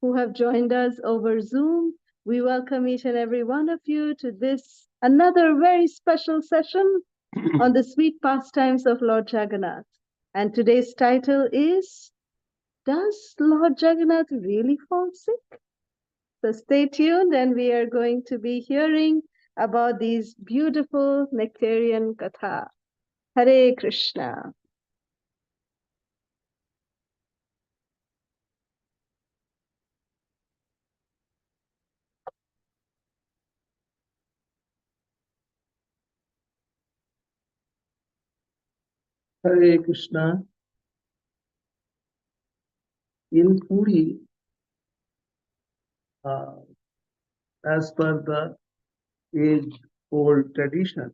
who have joined us over Zoom. We welcome each and every one of you to this another very special session on the sweet pastimes of Lord Jagannath. And today's title is, Does Lord Jagannath really fall sick? So stay tuned, and we are going to be hearing about these beautiful nectarian katha. Hare Krishna. Hare Krishna. In Puri, as per the age-old tradition,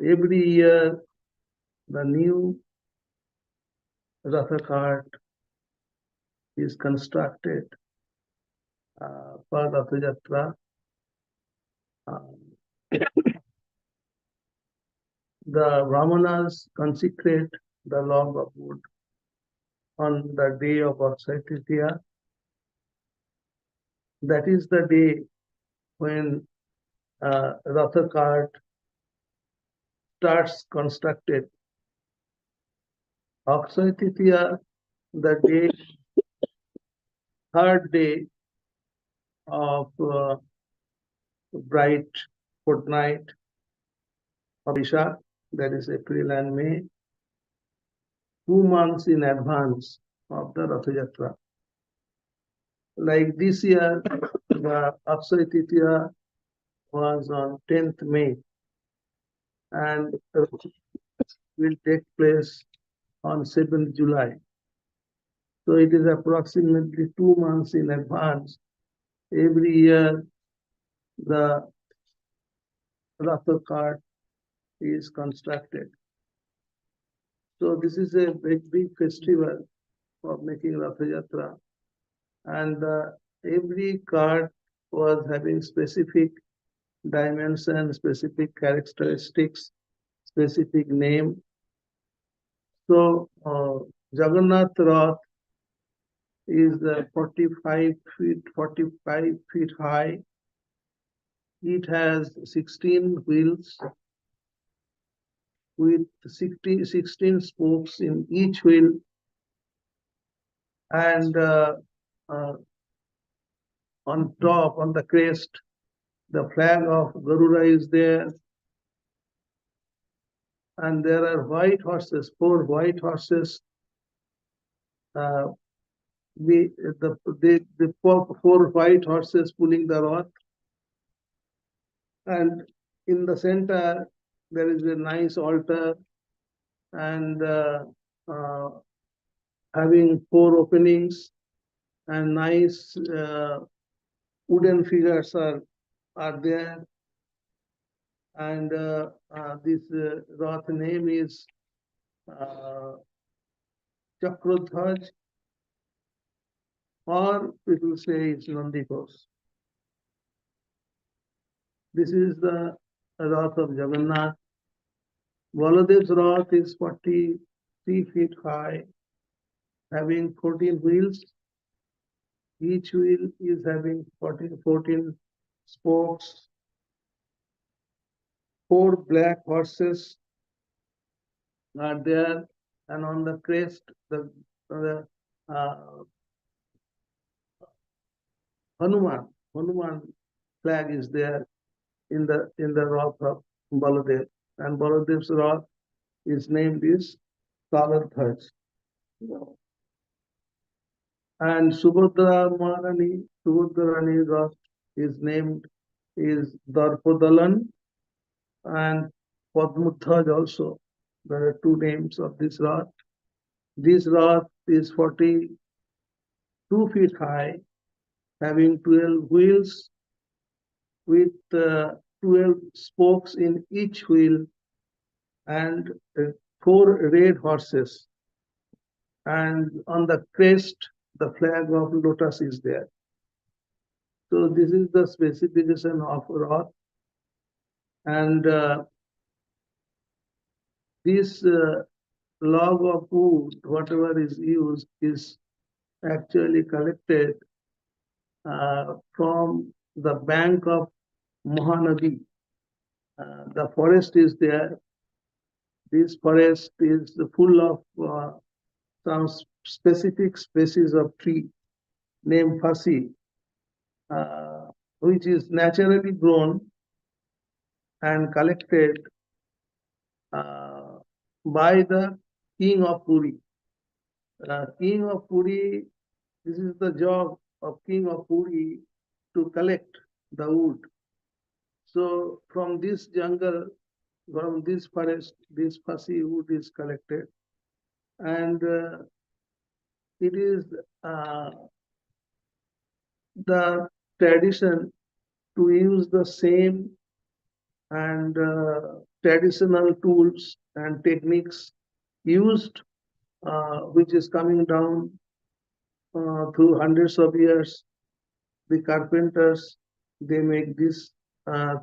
every year the new Ratha cart is constructed for Ratha Yatra. The Brahmanas consecrate the log of wood on the day of Akshaya Tritiya. That is the day when Ratha cart starts constructed. Akshaya Tritiya, the day, third day of bright fortnight of Isha, that is April and May, 2 months in advance of the Rath Yatra. Like this year, the Akshaya Tritiya was on 10th May and will take place on 7th July. So it is approximately 2 months in advance. Every year, the Ratha cart is constructed. So this is a big festival of making Ratha Yatra, and every cart was having specific dimension, specific characteristics, specific name. So Jagannath Rath is 45 feet high. It has 16 wheels with 16 spokes in each wheel, and on top, on the crest, the flag of Gauranga is there, and there are white horses, 4 white horses. The 4 white horses pulling the Rath, and in the center there is a nice altar, and having 4 openings, and nice wooden figures are there, and this Rath name is Chakrodhaj, or people say it's Nandikos. This is the Rath of Jagannath. Baladev's Rath is 43 feet high, having 14 wheels. Each wheel is having 14 spokes. 4 black horses are there, and on the crest, the Hanuman flag is there in the Rath of Baladev, and Baladev's Rath is named as Alarnath. And Subhadra Rani Rath is named is Darpodalan and Padmudhaj also. There are 2 names of this Rath. This Rath is 42 feet high, having 12 wheels with 12 spokes in each wheel, and 4 red horses. And on the crest, the flag of lotus is there. So this is the specification of Rath, and this log of wood, whatever is used, is actually collected from the bank of Mahanadi. The forest is there. This forest is full of some specific species of tree named Fasi, which is naturally grown and collected by the king of Puri. King of Puri, this is the job of king of Puri to collect the wood. So from this jungle, from this forest, this Fasi wood is collected, and it is the tradition to use the same and traditional tools and techniques used, which is coming down through hundreds of years. The carpenters, they make these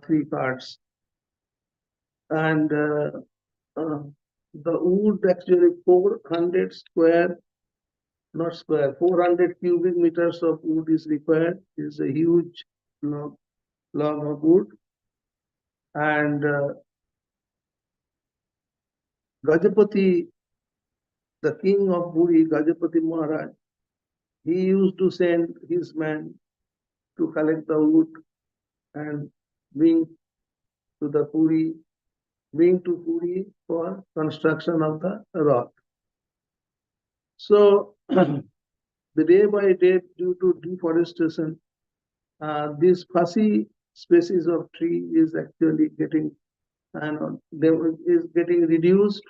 three carts, and the wood actually 400 square, not square, 400 cubic meters of wood is required. It's a huge log of wood, and Gajapati, the king of Puri, Gajapati Maharaj, he used to send his men to collect the wood and bring to the Puri, bring to Puri for construction of the Rath. So the day by day, due to deforestation, this Fasi species of tree is actually getting is getting reduced.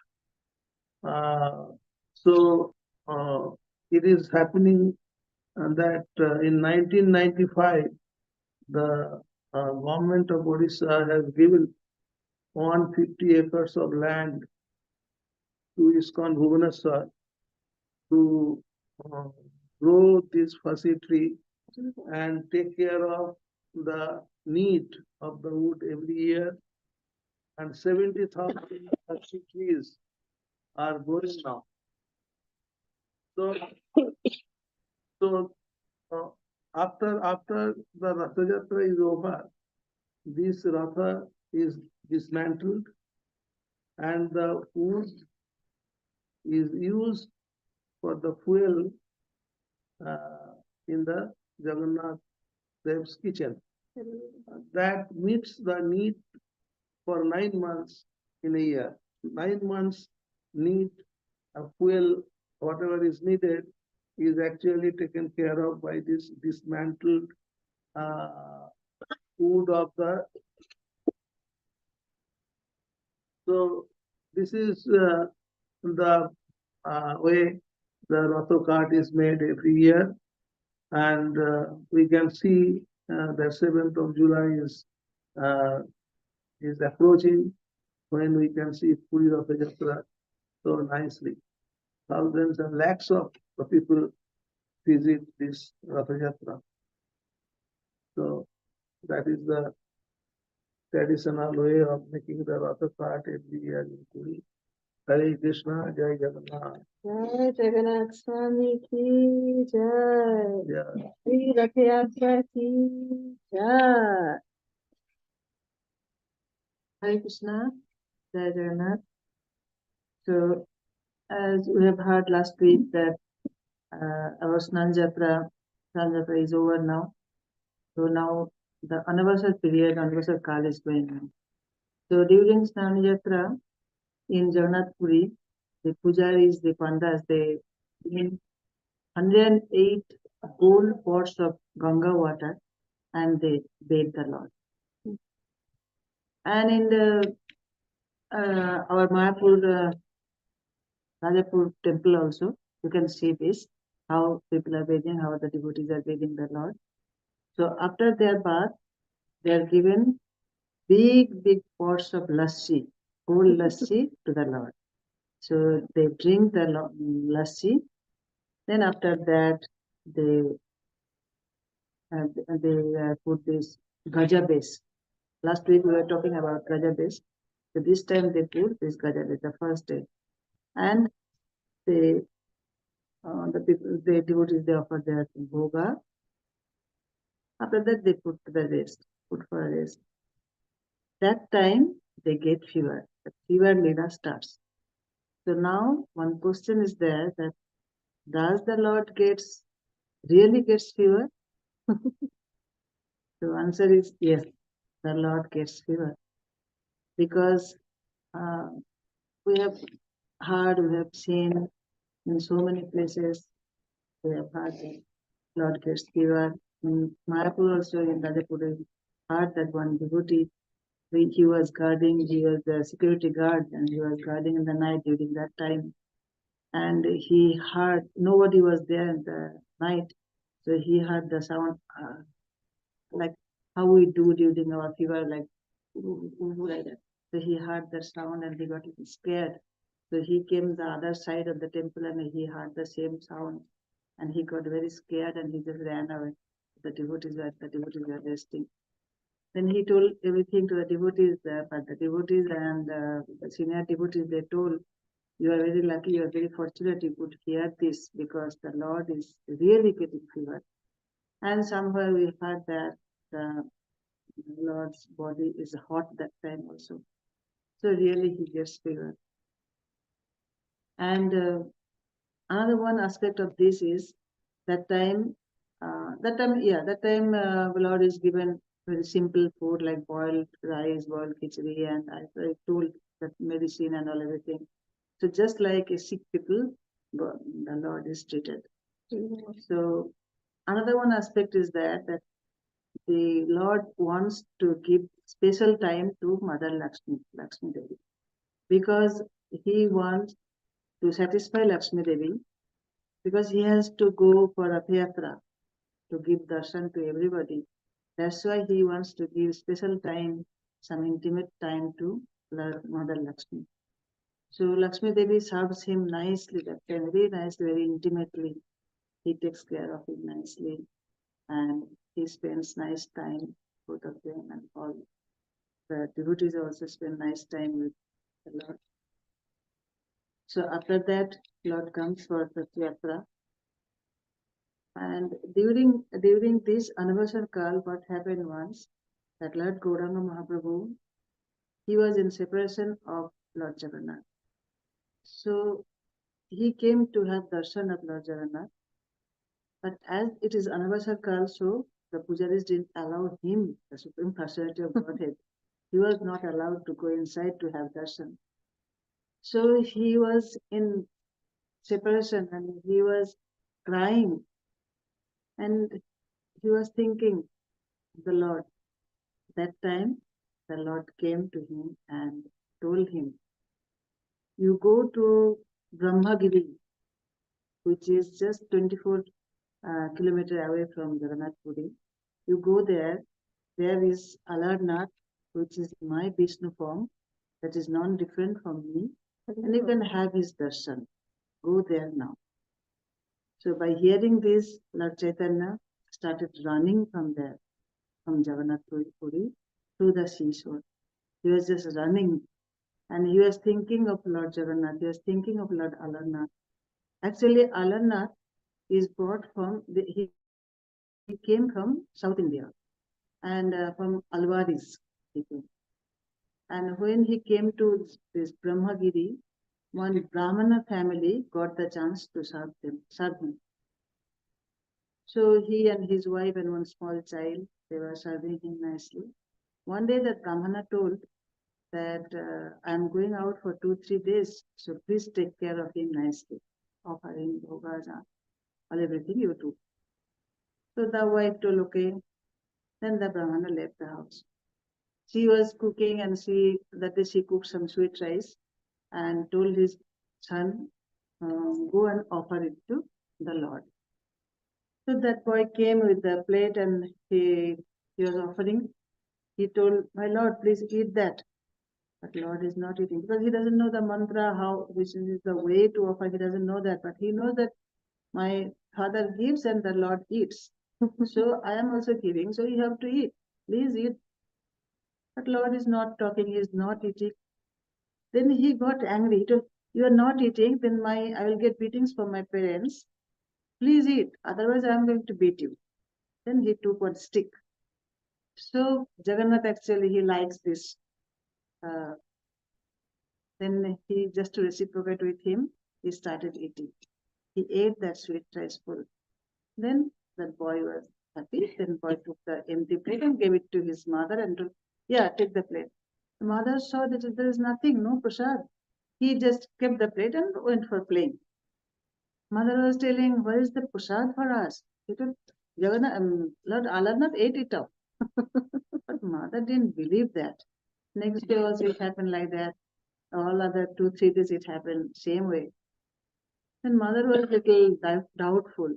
So it is happening that in 1995, the government of Odisha has given 150 acres of land to ISKCON Bhubaneswar to grow this Fasi tree and take care of the need of the wood every year. And 70,000 Fasi trees are growing now. So, after the Ratha Yatra is over, this Ratha is dismantled and the wood is used for the fuel in the Jagannath Dev's kitchen. That meets the need for 9 months in a year. 9 months need of fuel, whatever is needed, is actually taken care of by this dismantled wood of the. So this is the way the Ratha cart is made every year, and we can see the 7th of July is approaching, when we can see Puri Ratha Yatra so nicely. Thousands and lakhs of the people visit this Ratha Yatra. So that is the traditional way of making the Ratha cart every year in Puri. Hare Krishna, Jai Jagannath. Jai Jagannath Swami ki jai. Yeah. Shri Rath Yatra ki jai. Hare Krishna, Jai Jagannath. So, as we have heard last week that our Snana Yatra is over now. So now the anniversary period, anniversary Kal is going on. So during Snana Yatra in Jagannath Puri, the pujaris, the pandas, they bring 108 gold pots of Ganga water and they bathe the Lord. And in the our Mayapur Rajapur temple also, you can see this, how people are bathing, how the devotees are bathing the Lord. So after their bath, they are given big pots of lassi, cold lassi to the Lord. So they drink the lassi. Then after that, they put this gaja base. Last week we were talking about gaja base. So this time they put this gaja base the first day, and they the devotees, they offer their bhoga. After that, they put for a rest. That time, they get fever. The fever Leela starts. So now, one question is there that does the Lord really gets fever? The answer is yes, the Lord gets fever. Because we have heard, we have seen in so many places, we have heard that Lord gets fever. In Mayapur also, in Radhapur, heard that one devotee, he was the security guard, and he was guarding in the night during that time. And he heard, nobody was there in the night, so he heard the sound like how we do during our fever, like ooh, ooh, like that. So he heard the sound and he got a little scared. So he came the other side of the temple and he heard the same sound, and he got very scared and he just ran away. The devotees were resting. Then he told everything to the devotees, but the devotees and the senior devotees, they told, you are very lucky, you are very fortunate you could hear this, because the Lord is really getting fever. And somewhere we heard that the Lord's body is hot that time also. So really he gets fever. And another one aspect of this is that time, the Lord is given very simple food like boiled rice, boiled khichdi, and I told that medicine and all everything. So just like a sick people, the Lord is treated. So another one aspect is that the Lord wants to give special time to Mother Lakshmi Devi, because he wants to satisfy Lakshmi Devi, because he has to go for Rath Yatra to give darshan to everybody. That's why he wants to give special time, some intimate time to Mother Lakshmi. So Lakshmi Devi serves him nicely, that time, very nicely, very intimately. He takes care of him nicely, and he spends nice time, both of them, and all the devotees also spend nice time with the Lord. So after that, Lord comes for the Yatra. And during this anniversary call, what happened once, that Lord Gauranga Mahaprabhu, he was in separation of Lord Jagannath. So he came to have darshan of Lord Jagannath. But as it is anniversary call, so the pujaris didn't allow him, the Supreme Personality of Godhead. He was not allowed to go inside to have darshan. So he was in separation and he was crying, and he was thinking the Lord. That time, the Lord came to him and told him, you go to Brahmagiri, which is just 24 kilometers away from Jagannath Puri. You go there, there is Alarnath, which is my Vishnu form, that is non-different from me, and you can have his darshan. Go there now. So by hearing this, Lord Chaitanya started running from there, from Jagannath Puri to the seashore. He was just running, and he was thinking of Lord Jagannath, he was thinking of Lord Alarnath. Actually, Alarnath is brought from, he came from South India, and from Alwaris people. And when he came to this Brahmagiri, one Brahmana family got the chance to serve him. So he and his wife and one small child, they were serving him nicely. One day that Brahmana told that I'm going out for 2-3 days, so please take care of him nicely, offering bhogas, all everything you do. So the wife told, okay. Then the Brahmana left the house. She was cooking, and she cooked some sweet rice and told his son, go and offer it to the Lord. So that boy came with the plate and he was offering. He told, my Lord, please eat that. But Lord is not eating, because he doesn't know the mantra, which is the way to offer. He doesn't know that, but he knows that my father gives and the Lord eats. So I am also giving, so you have to eat. Please eat. But Lord is not talking, he is not eating. Then he got angry. He told, you are not eating, then I will get beatings from my parents. please eat, otherwise I am going to beat you. Then he took one stick. So Jagannath actually, he likes this. Then he, just to reciprocate with him, he started eating. He ate that sweet rice full. Then that boy was happy. Then boy took the empty plate and gave it to his mother and told, yeah, take the plate. The mother saw that there is nothing, no prasad. He just kept the plate and went for playing. Mother was telling, where is the prasad for us? He told, Jagannath, Lord Alarnath ate it up. But mother didn't believe that. Next day also it happened like that. All other 2-3 days it happened same way. Then mother was little doubtful.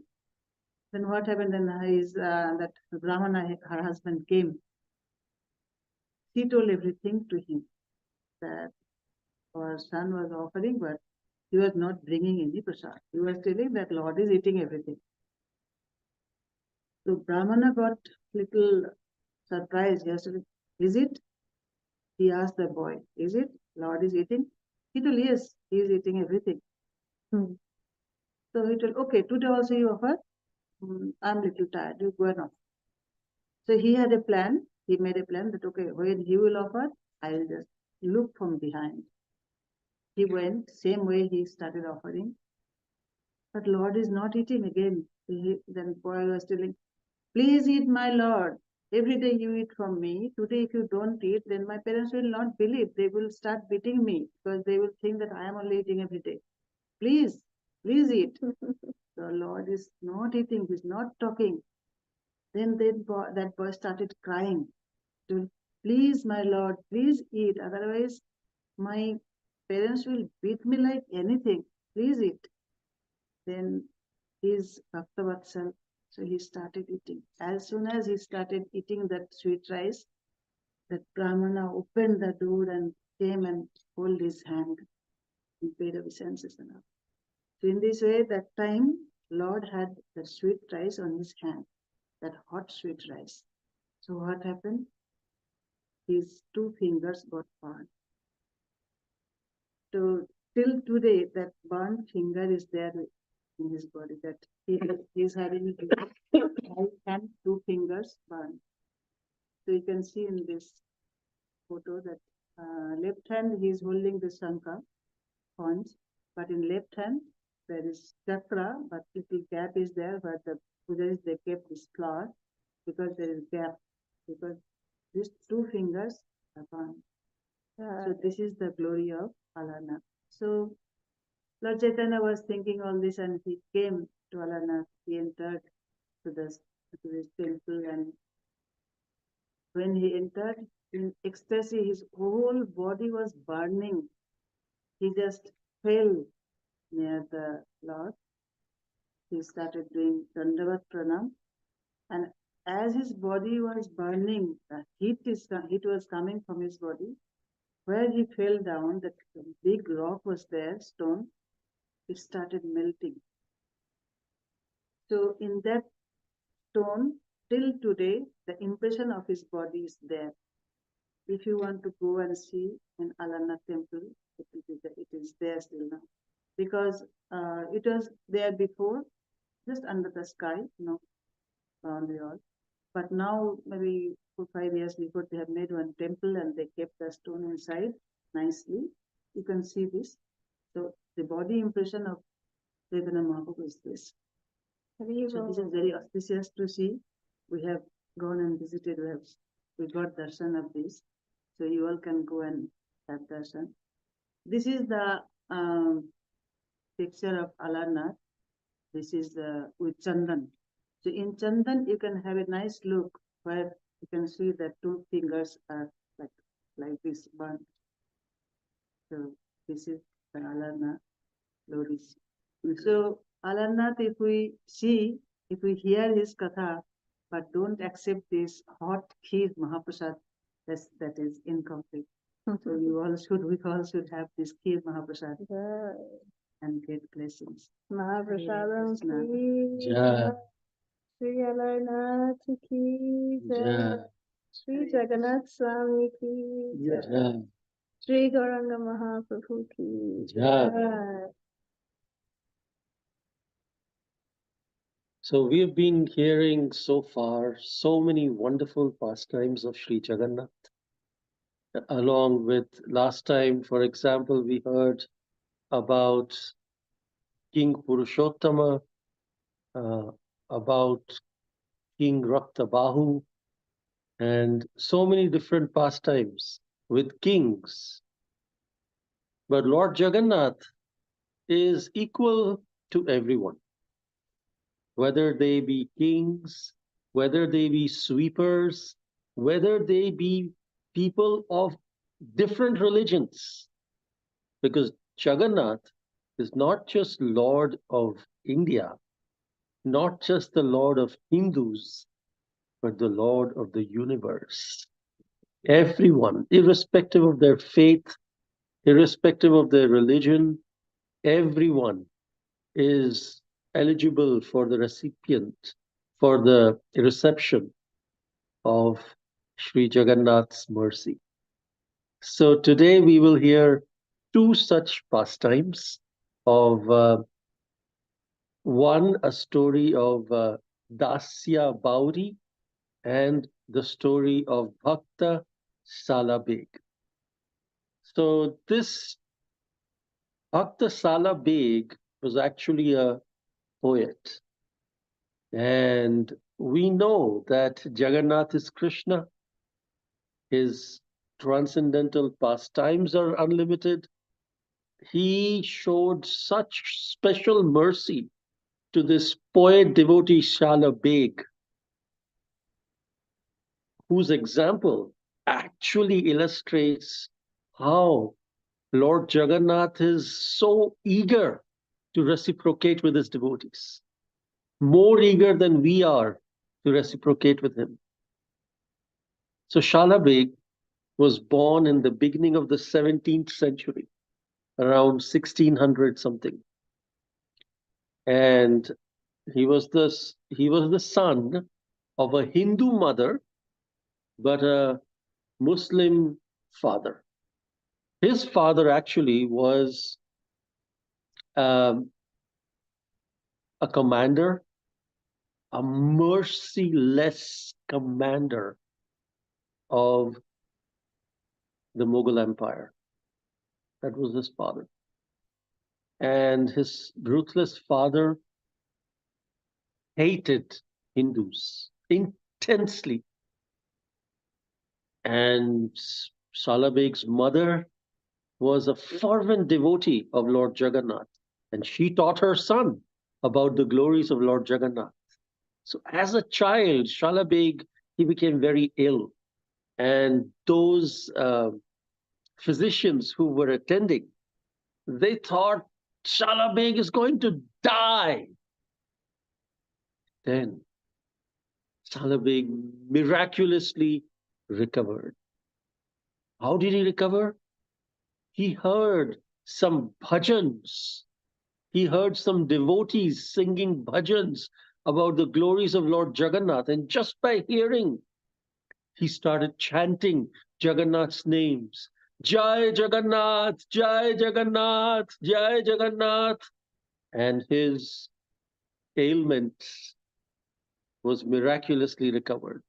Then what happened? Then that Brahmana, her husband, came. She told everything to him that our son was offering, but he was not bringing any prasad. He was telling that Lord is eating everything. So Brahmana got little surprised. He said, is it? He asked the boy, is it? Lord is eating? He told, yes, he is eating everything. So he told, okay, today also you offer? I'm little tired, you go and offer. So he had a plan. He made a plan that, okay, when he will offer, I will just look from behind. He went, same way he started offering. But Lord is not eating again. Then boy was telling, please eat, my Lord. Every day you eat from me. Today if you don't eat, then my parents will not believe. They will start beating me because they will think that I am only eating every day. Please, please eat. The Lord is not eating. He's not talking. Then that boy started crying. Please, my Lord, please eat. Otherwise, my parents will beat me like anything. Please eat. Then his Bhaktavatsal, so he started eating. As soon as he started eating that sweet rice, that Brahmana opened the door and came and held his hand and paid obeisances and all. So in this way, that time, Lord had the sweet rice on his hand, that hot sweet rice. So what happened? His 2 fingers got burned. So till today, that burned finger is there in his body, that he is having right hand, 2 fingers burned. So you can see in this photo that left hand he is holding the Shankha horns, but in left hand there is chakra, but little gap is there where the Pujaris they kept this flower because there is gap, because these 2 fingers are burned. So this is the glory of Alarnath. So Lord Chaitanya was thinking all this and he came to Alarnath. He entered to this temple, and when he entered in ecstasy, his whole body was burning. He just fell near the Lord. He started doing Dandavat Pranam, and as his body was burning, the heat was coming from his body. Where he fell down, that big rock was there, stone, it started melting. So in that stone, till today, the impression of his body is there. If you want to go and see in Alarnath temple, it is there still now. Because it was there before, just under the sky, around the all. But now, maybe 4-5 years before, they have made one temple and they kept the stone inside nicely. You can see this. So the body impression of Chaitanya Mahaprabhu is this. So this is very auspicious to see. We have gone and visited, we got darshan of this. So you all can go and have darshan. This is the picture of Alarnath. This is with Chandan. So in Chandan, you can have a nice look where you can see that 2 fingers are like this burnt. So this is the Alarnath Glories. So Alarnath, if we hear his katha, but don't accept this hot kheer Mahaprasad, that is incomplete. So we all should have this kheer Mahaprasad and get blessings. Mahaprasadam Krishna. ki Jai. jai. Sri Alarnath ki jai. Sri Jaganath Swami ki jai. Jai. Sri Gauranga Mahaprabhu ki Jai. jai. So we've been hearing so far so many wonderful pastimes of Sri Jagannath. Along with last time, for example, we heard about King Purushottama, uh, about King Raktabahu, and so many different pastimes with kings. But Lord Jagannath is equal to everyone, whether they be kings, whether they be sweepers, whether they be people of different religions. Because Jagannath is not just Lord of India, not just the Lord of Hindus, but the Lord of the universe. Everyone, irrespective of their faith, irrespective of their religion, everyone is eligible for the recipient, for the reception of Sri Jagannath's mercy. So today we will hear two such pastimes of one, a story of Dasia Bauri, and the story of Bhakta Salabeg. So this Bhakta Salabeg was actually a poet. And we know that Jagannath is Krishna, his transcendental pastimes are unlimited. He showed such special mercy to this poet devotee Salabeg, whose example actually illustrates how Lord Jagannath is so eager to reciprocate with his devotees, more eager than we are to reciprocate with him. So Salabeg was born in the beginning of the 17th century, around 1600 something. And he was the son of a Hindu mother, but a Muslim father. His father actually was um, a commander, a merciless commander of the Mughal Empire. That was his father. And his ruthless father hated Hindus intensely. And Salabeg's mother was a fervent devotee of Lord Jagannath, and she taught her son about the glories of Lord Jagannath. So as a child, Salabeg, he became very ill, and those physicians who were attending, they thought Salabeg is going to die. Then Salabeg miraculously recovered. How did he recover? He heard some bhajans. He heard some devotees singing bhajans about the glories of Lord Jagannath. And just by hearing, he started chanting Jagannath's names. Jai Jagannath, Jai Jagannath, Jai Jagannath. And his ailment was miraculously recovered.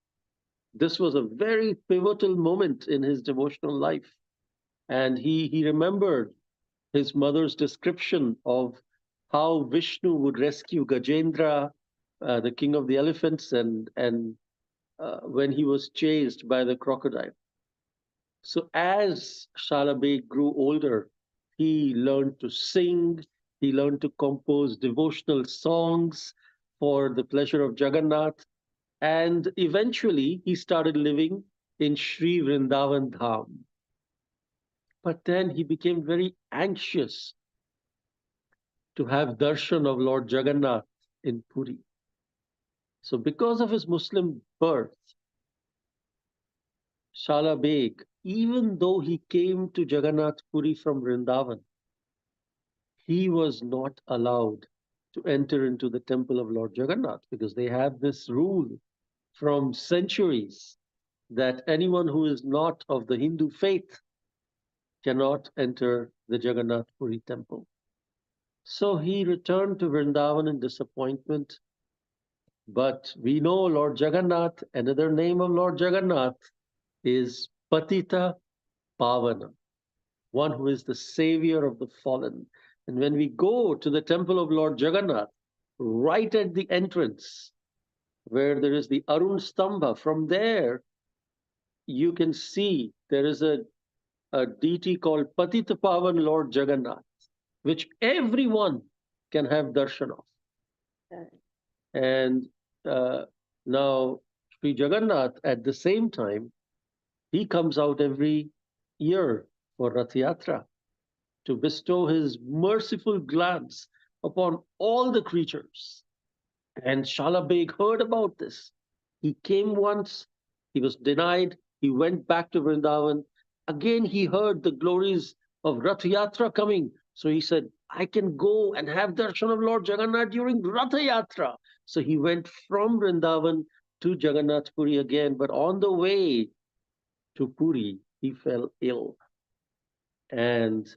This was a very pivotal moment in his devotional life. And he remembered his mother's description of how Vishnu would rescue Gajendra, the king of the elephants, and when he was chased by the crocodile. So as Salabeg grew older, he learned to sing, he learned to compose devotional songs for the pleasure of Jagannath, and eventually he started living in Sri Vrindavan Dham. But then he became very anxious to have darshan of Lord Jagannath in Puri. So because of his Muslim birth, Salabeg, even though he came to Jagannath Puri from Vrindavan, he was not allowed to enter into the temple of Lord Jagannath because they have this rule from centuries that anyone who is not of the Hindu faith cannot enter the Jagannath Puri temple. So he returned to Vrindavan in disappointment, But we know Lord Jagannath, another name of Lord Jagannath is Patita Pavana, one who is the savior of the fallen. And when we go to the temple of Lord Jagannath, right at the entrance, where there is the Arun Stambha, from there you can see there is a deity called Patita Pavan Lord Jagannath, which everyone can have darshan of. And now Sri Jagannath, at the same time, he comes out every year for Rath Yatra to bestow his merciful glance upon all the creatures. And Salabeg heard about this. He came once, he was denied, he went back to Vrindavan. Again, he heard the glories of Rath Yatra coming. So he said, I can go and have darshan of Lord Jagannath during Rath Yatra. So he went from Vrindavan to Jagannath Puri again. But on the way to Puri, he fell ill. And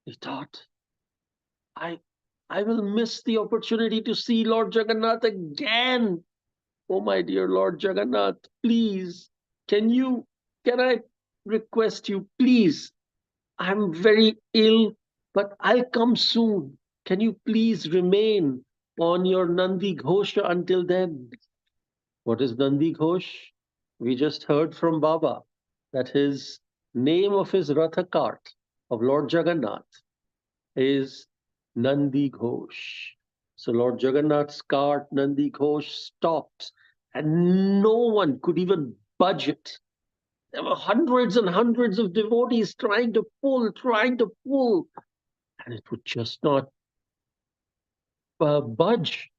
he thought, I will miss the opportunity to see Lord Jagannath again. Oh, my dear Lord Jagannath, please, can I request you, please? I'm very ill, but I'll come soon. Can you please remain on your Nandi Ghosha until then? What is Nandi Ghosh? We just heard from Baba that his name of his Ratha cart of Lord Jagannath is Nandi Ghosh. So Lord Jagannath's cart, Nandi Ghosh, stopped, and no one could even budge it. There were hundreds and hundreds of devotees trying to pull, and it would just not budge.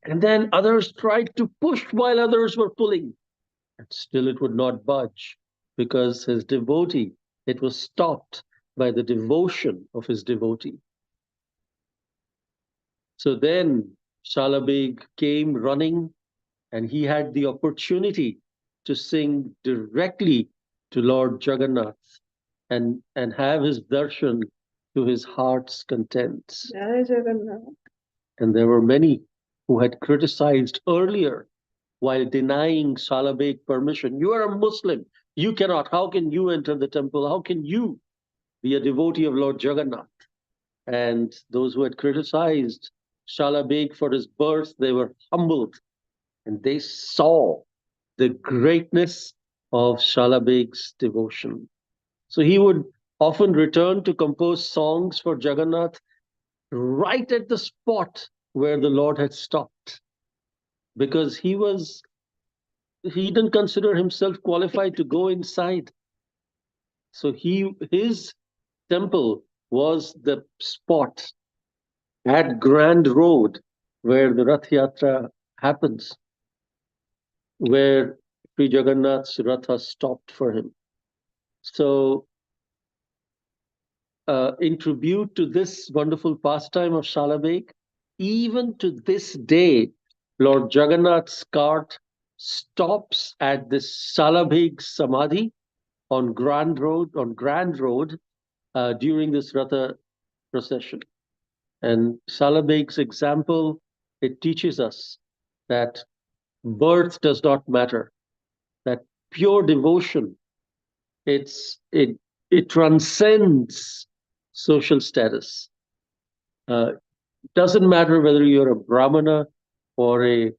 And then others tried to push while others were pulling, and still it would not budge because his devotee, it was stopped by the devotion of his devotee. So then Salabeg came running, and he had the opportunity to sing directly to Lord Jagannath and have his darshan to his heart's content. Jai Jagannath. And there were many who had criticized earlier while denying Salabeg permission. You are a Muslim. You cannot. How can you enter the temple? How can you be a devotee of Lord Jagannath? And those who had criticized Salabeg for his birth, they were humbled, and they saw the greatness of Salabeg's devotion. So he would often return to compose songs for Jagannath right at the spot where the Lord had stopped, because he didn't consider himself qualified to go inside. So his temple was the spot at Grand Road where the Rath Yatra happens, where Sri Jagannath's Ratha stopped for him. So in tribute to this wonderful pastime of Salabeg, even to this day, Lord Jagannath's cart stops at this Salabeg Samadhi on Grand Road during this Ratha procession. And Salabeg's example, it teaches us that birth does not matter, that pure devotion, it transcends social status. Doesn't matter whether you're a Brahmana or a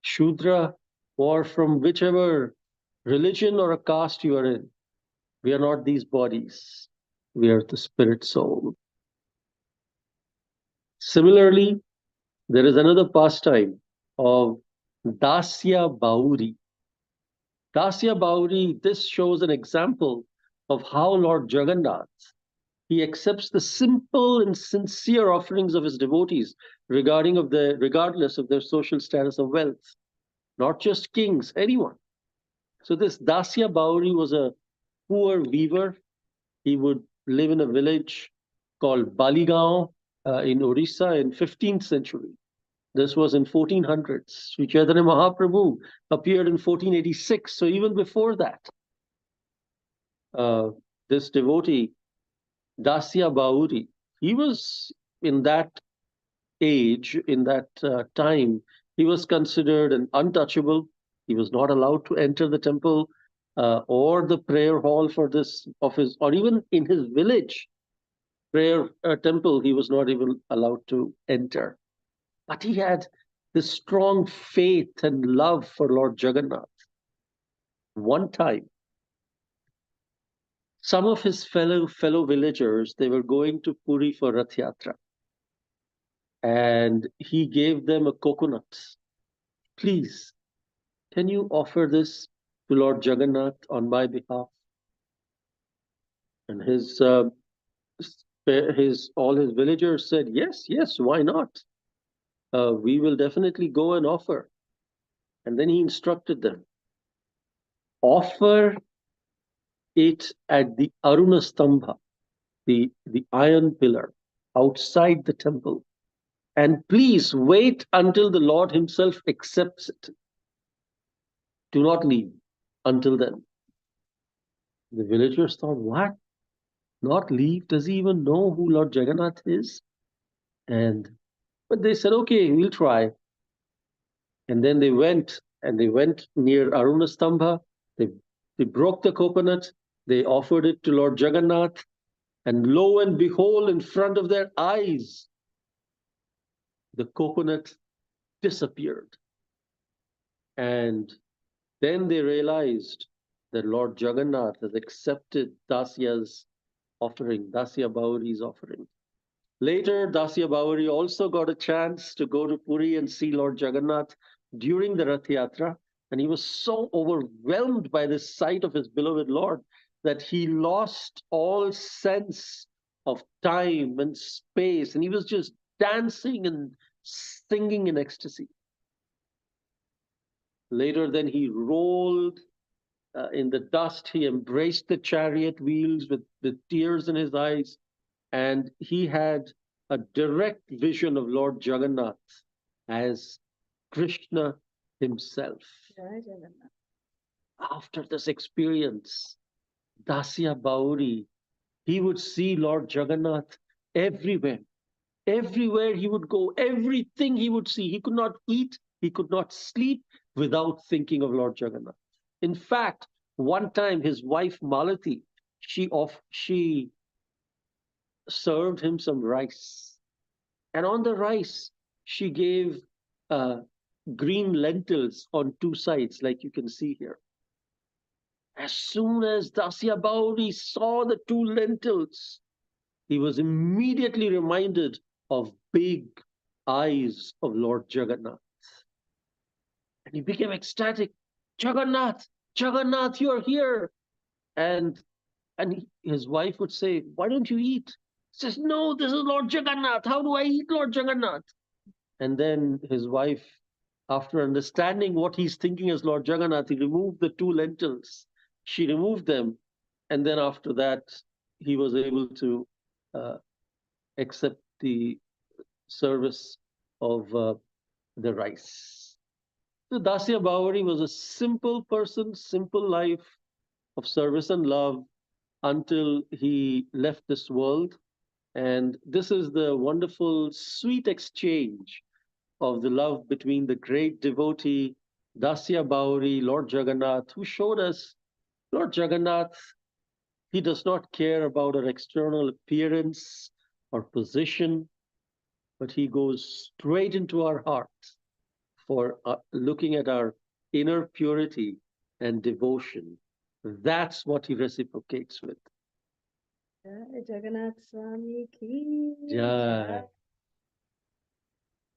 Shudra or from whichever religion or a caste you are in. We are not these bodies. We are the spirit soul. Similarly, there is another pastime of Dasia Bauri. Dasia Bauri, this shows an example of how Lord Jagannath, he accepts the simple and sincere offerings of his devotees regardless of their social status of wealth. Not just kings, anyone. So this Dasia Bauri was a poor weaver. He would live in a village called Baligaon in Orissa in 15th century. This was in 1400s. Sri Chaitanya Mahaprabhu appeared in 1486. So even before that, this devotee, Dasia Bauri, he was in that age, in that time, he was considered an untouchable. He was not allowed to enter the temple or the prayer hall for this of his, or even in his village prayer temple, he was not even allowed to enter. But he had this strong faith and love for Lord Jagannath. One time, some of his fellow villagers, they were going to Puri for Rath Yatra, and he gave them a coconut. Please, can you offer this to Lord Jagannath on my behalf? And all his villagers said, yes, yes, why not? We will definitely go and offer. And then he instructed them, offer it at the Arunastambha, the iron pillar outside the temple. And please wait until the Lord himself accepts it. Do not leave until then. The villagers thought, what? Not leave? Does he even know who Lord Jagannath is? But they said, okay, we'll try. And then they went near Arunastambha. They broke the coconut. They offered it to Lord Jagannath. And lo and behold, in front of their eyes, the coconut disappeared. And then they realized that Lord Jagannath has accepted Dasia's offering, Dasia Bauri's offering. Later, Dasia Bauri also got a chance to go to Puri and see Lord Jagannath during the Rath Yatra. And he was so overwhelmed by the sight of his beloved Lord that he lost all sense of time and space. And he was just dancing and singing in ecstasy. Later, then he rolled in the dust. He embraced the chariot wheels with tears in his eyes. And he had a direct vision of Lord Jagannath as Krishna himself. After this experience, Dasia Bauri, he would see Lord Jagannath everywhere. Everywhere he would go, everything he would see. He could not eat, he could not sleep without thinking of Lord Jagannath. In fact, one time his wife Malati, she served him some rice. And on the rice, she gave green lentils on two sides, like you can see here. As soon as Dasia Bauri saw the two lentils, he was immediately reminded of big eyes of Lord Jagannath. And he became ecstatic. Jagannath, Jagannath, you're here. And his wife would say, why don't you eat? He says, no, this is Lord Jagannath. How do I eat Lord Jagannath? And then his wife, after understanding what he's thinking as Lord Jagannath, he removed the two lentils. She removed them. And then after that, he was able to accept the service of the rice. So Dasia Bauri was a simple person, simple life of service and love until he left this world. And this is the wonderful, sweet exchange of the love between the great devotee, Dasia Bauri, Lord Jagannath, who showed us Lord Jagannath, he does not care about our external appearance or position, but he goes straight into our hearts for looking at our inner purity and devotion. That's what he reciprocates with. Jai Jagannath Swami ki Jai.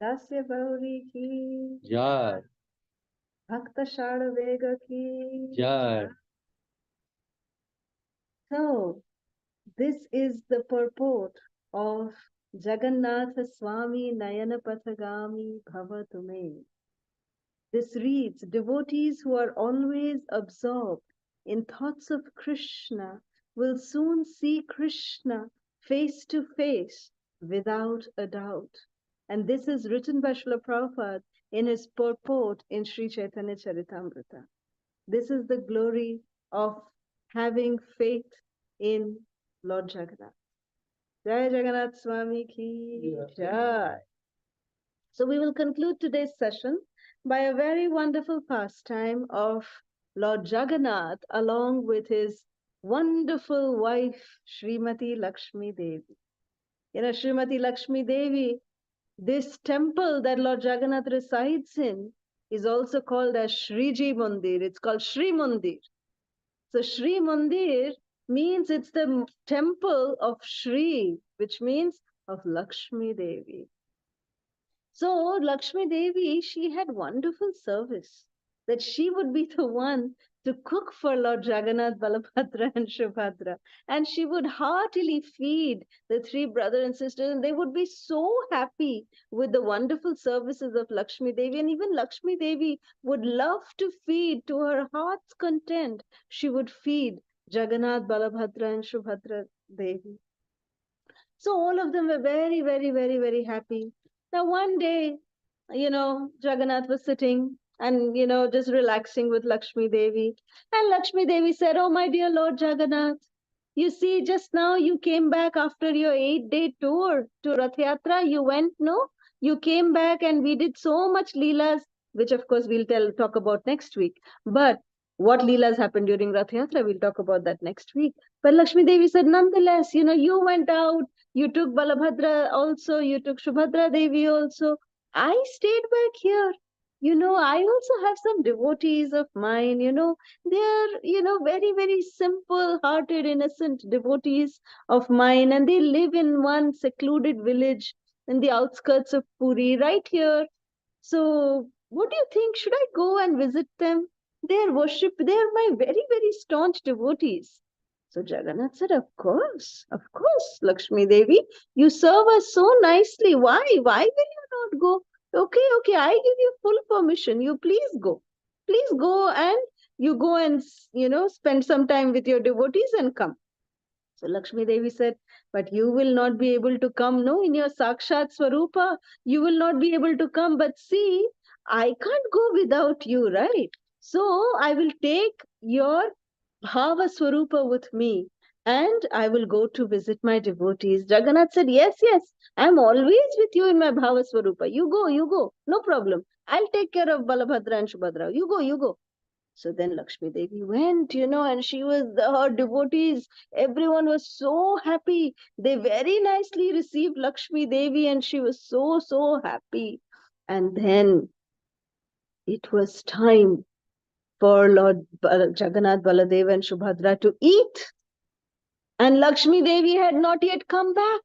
Dasya Bauri ki Jai. Bhakta Salabega ki Jai. So, this is the purport of Jagannath Swami Nayana Pathagami Bhavatume. This reads, devotees who are always absorbed in thoughts of Krishna will soon see Krishna face to face without a doubt. And this is written by Srila Prabhupada in his purport in Sri Chaitanya Charitamrita. This is the glory of having faith in Lord Jagannath. Jai Jagannath Swami ki Jai. So we will conclude today's session by a very wonderful pastime of Lord Jagannath along with his wonderful wife, Srimati Lakshmi Devi. Srimati Lakshmi Devi, this temple that Lord Jagannath resides in is also called as Shriji Mandir. It's called Shri Mandir. So Shri Mandir means it's the temple of Shri, which means of Lakshmi Devi. So Lakshmi Devi, she had wonderful service that she would be the one to cook for Lord Jagannath, Balabhadra and Subhadra. And she would heartily feed the three brothers and sisters, and they would be so happy with the wonderful services of Lakshmi Devi. And even Lakshmi Devi would love to feed to her heart's content. She would feed Jagannath, Balabhadra and Subhadra Devi. So all of them were very, very, very, very happy. Now one day, Jagannath was sitting and, just relaxing with Lakshmi Devi. And Lakshmi Devi said, "Oh, my dear Lord Jagannath, you see, just now you came back after your 8-day tour to Rath Yatra. You went, no? You came back and we did so much Leelas, which of course we'll talk about next week. But what Leelas happened during Rath Yatra, we'll talk about that next week. But Lakshmi Devi said, nonetheless, you went out, you took Balabhadra also, you took Subhadra Devi also. I stayed back here. I also have some devotees of mine, they're, very, very simple hearted, innocent devotees of mine, and they live in one secluded village in the outskirts of Puri, right here. So, what do you think? Should I go and visit them? They're my very, very staunch devotees. So Jagannath said, of course, Lakshmi Devi, you serve us so nicely. Why will you not go? Okay, I give you full permission. You please go. Please go, and you go and, spend some time with your devotees and come. So Lakshmi Devi said, but you will not be able to come, no, in your Sakshat Swarupa, you will not be able to come. But see, I can't go without you, right? So I will take your Bhava Swarupa with me, and I will go to visit my devotees. Jagannath said, yes, I'm always with you in my Bhava Swarupa. You go, no problem. I'll take care of Balabhadra and Subhadra. You go. So then Lakshmi Devi went, and she was, her devotees, everyone was so happy. They very nicely received Lakshmi Devi, and she was so, so happy. And then it was time for Lord Jagannath, Baladev and Subhadra to eat. And Lakshmi Devi had not yet come back.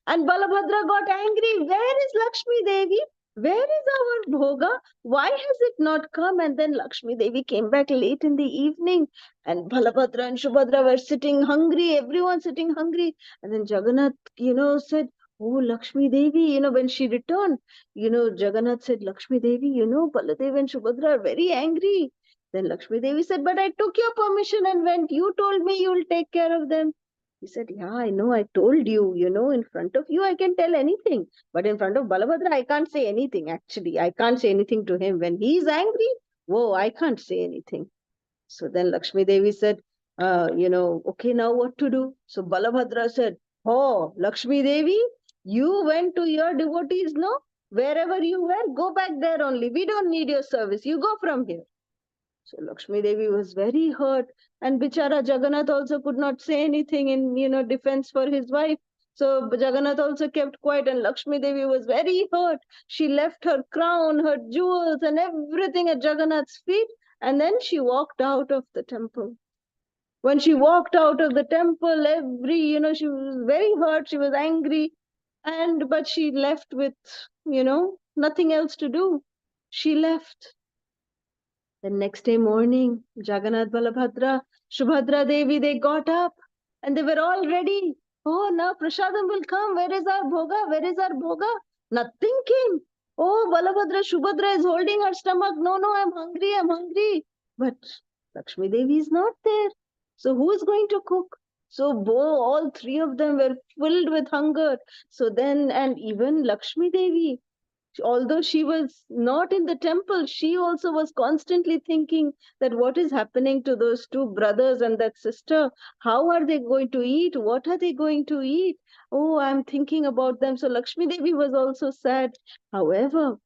And Balabhadra got angry. Where is Lakshmi Devi? Where is our bhoga? Why has it not come? And then Lakshmi Devi came back late in the evening, and Balabhadra and Subhadra were sitting hungry, everyone sitting hungry. And then Jagannath, said, oh, Lakshmi Devi, when she returned, Jagannath said, Lakshmi Devi, Baladev and Subhadra are very angry. Then Lakshmi Devi said, but I took your permission and went. You told me you'll take care of them. He said, yeah, I know, I told you, in front of you, I can tell anything. But in front of Balabhadra, I can't say anything, actually. I can't say anything to him. When he's angry, whoa, I can't say anything. So then Lakshmi Devi said, okay, now what to do? So Balabhadra said, oh, Lakshmi Devi, you went to your devotees, no? Wherever you were, go back there only. We don't need your service. You go from here. So Lakshmi Devi was very hurt, and Bichara Jagannath also could not say anything in, defense for his wife. So Jagannath also kept quiet, and Lakshmi Devi was very hurt. She left her crown, her jewels, and everything at Jagannath's feet, and then she walked out of the temple. When she walked out of the temple, she was very hurt, she was angry, but she left with, nothing else to do. She left. The next day morning, Jagannath, Balabhadra, Subhadra Devi, they got up and they were all ready. Oh, now Prasadam will come. Where is our bhoga? Where is our bhoga? Nothing came. Oh, Balabhadra, Subhadra is holding her stomach. No, I'm hungry. But Lakshmi Devi is not there. So who is going to cook? So all three of them were filled with hunger. So then, and even Lakshmi Devi, Although she was not in the temple, she also was constantly thinking that what is happening to those two brothers and that sister? How are they going to eat? What are they going to eat? Oh, I'm thinking about them. So Lakshmi Devi was also sad. However,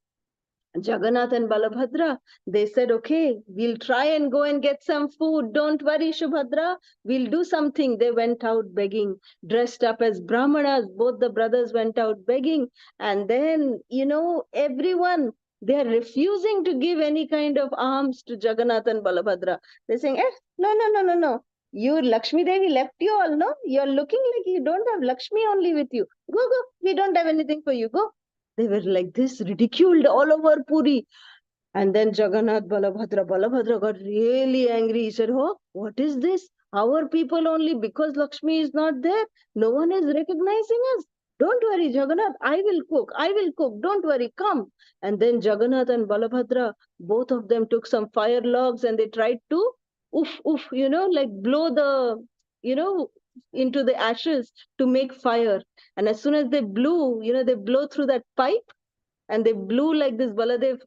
Jagannath and Balabhadra, they said, okay, we'll try and go and get some food. Don't worry, Shubhadra, we'll do something. They went out begging, dressed up as Brahmanas. Both the brothers went out begging. And then, everyone, they're refusing to give any kind of alms to Jagannath and Balabhadra. They're saying, no. You, Lakshmi Devi left you all, no? You're looking like you don't have Lakshmi only with you. Go. We don't have anything for you. Go. They were like this, ridiculed all over Puri. And then Balabhadra got really angry. He said, oh, what is this? Our people only, because Lakshmi is not there. No one is recognizing us. Don't worry, Jagannath, I will cook. Don't worry, come. And then Jagannath and Balabhadra, both of them took some fire logs and they tried to, like blow the, into the ashes to make fire. And as soon as they blew, they blow through that pipe and they blew like this. Baladev,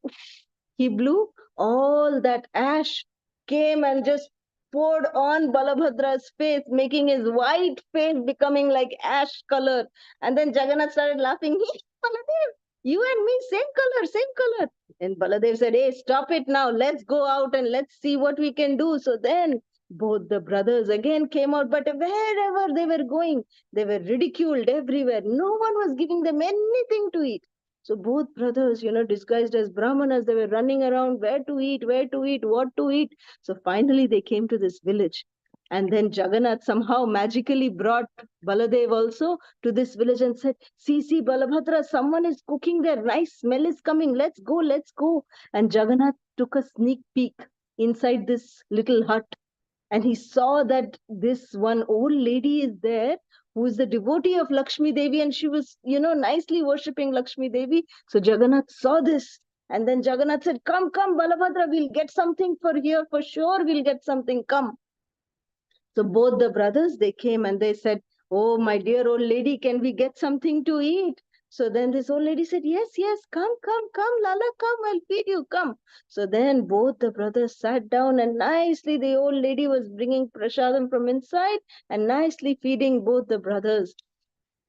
he blew, all that ash came and just poured on Balabhadra's face, making his white face becoming like ash color. And then Jagannath started laughing. Baladev, you and me, same color. And Baladev said, hey, stop it now. Let's go out and let's see what we can do. So then both the brothers again came out, but wherever they were going, they were ridiculed everywhere. No one was giving them anything to eat. So both brothers, disguised as Brahmanas, they were running around where to eat, what to eat. So finally they came to this village. And then Jagannath somehow magically brought Baladev also to this village and said, see, Balabhadra, someone is cooking there. Nice smell is coming. Let's go. And Jagannath took a sneak peek inside this little hut. And he saw that this one old lady is there who is the devotee of Lakshmi Devi, and she was, nicely worshipping Lakshmi Devi. So Jagannath saw this. And then Jagannath said, come, Balabhadra, we'll get something for here. For sure, we'll get something. Come. So both the brothers, they came and they said, oh, my dear old lady, can we get something to eat? So then this old lady said, yes, come, Lala, come, I'll feed you, come. So then both the brothers sat down and nicely the old lady was bringing prasadam from inside and nicely feeding both the brothers.